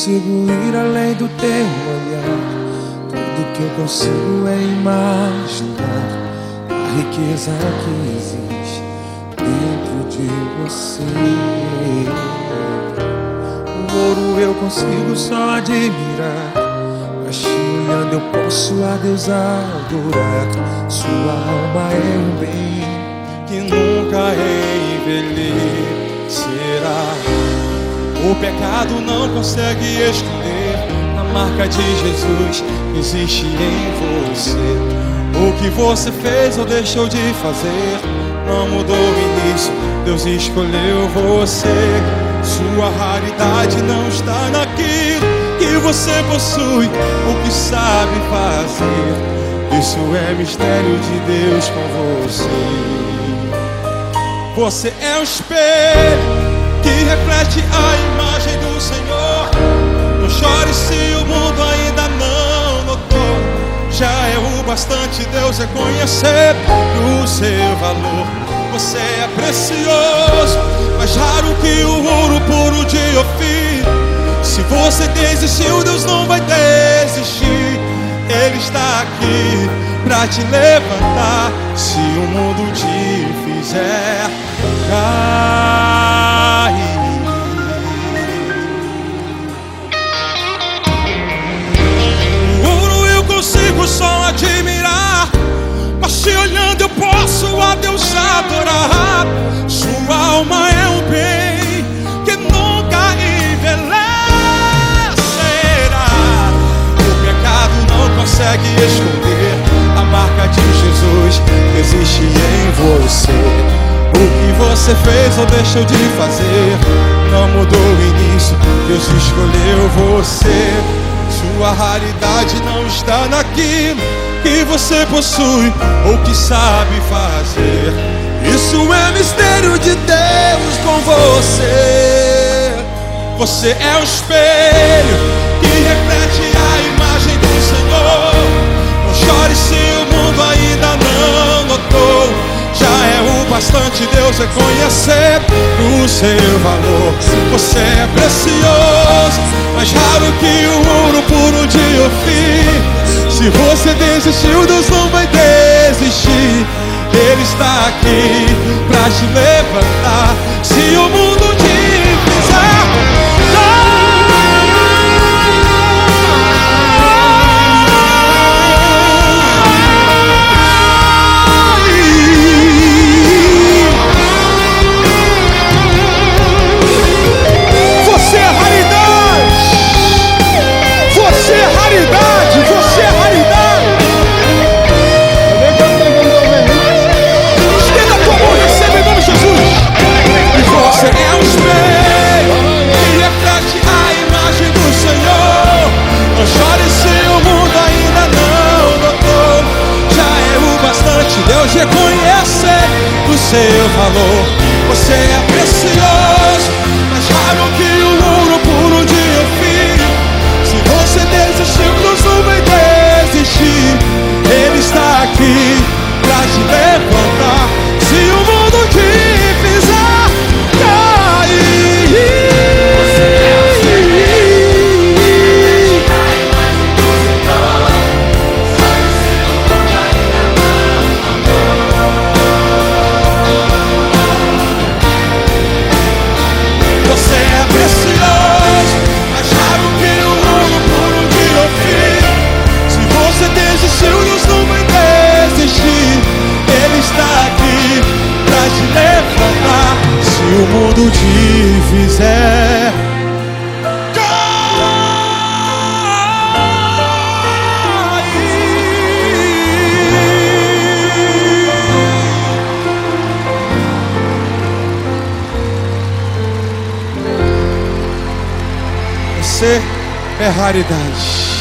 consigo ir além do teu olhar. Tudo que eu consigo é imaginar a riqueza que existe dentro de você. O ouro eu consigo só admirar, mas te olhando eu posso a Deus adorar. Sua alma é um bem que nunca envelhecerá. O pecado não consegue esconder a marca de Jesus que existe em você. O que você fez ou deixou de fazer não mudou o início, Deus escolheu você. Sua raridade não está naquilo que você possui, o que sabe fazer. Isso é mistério de Deus com você. Você é um espelho que reflete a imagem do Senhor. Não chore se o mundo ainda não notou. Já é o bastante Deus reconhecer o seu valor. Você é precioso, mais raro que o ouro puro de Ofir. Se você desistiu, Deus não vai desistir. Ele está aqui pra te levantar se o mundo te fizer cair. O ouro eu consigo só admirar, mas te olhando eu posso a Deus adorar. Sua alma é um bem que nunca envelhecerá. O pecado não consegue esconder a marca de Jesus que existe em você. O que você fez ou deixou de fazer não mudou o início, Deus escolheu você. Sua raridade não está naquilo que você possui ou que sabe fazer. Isso é mistério de Deus com você. Você é o espelho que reflete a imagem do Senhor. Não chore se o mundo ainda não notou. Já é o bastante Deus reconhecer o seu valor. Você é precioso, mais raro que o ouro puro de Ofir. Se você desistiu, Deus não vai desistir. Ele está aqui pra te levantar se o mundo te fizer cair. Você é raridade, você é raridade, você é raridade. Estenda a tua mão e recebe em nome de Jesus. E você é um espelho que reflete a imagem do Senhor. Não chore se o mundo ainda não notou. Já é o bastante Deus reconhecer o seu valor. Você é precioso, mais raro que o ouro puro de Ofir. Se você desistiu, Deus não vai desistir. Ele está aqui pra te levantar se o mundo te fizer cair. Você é precioso, mais raro que o ouro puro de Ofir. Se você desistiu, Deus não vai desistir. Ele está aqui pra te levantar se o mundo te fizer cair. Você é raridade.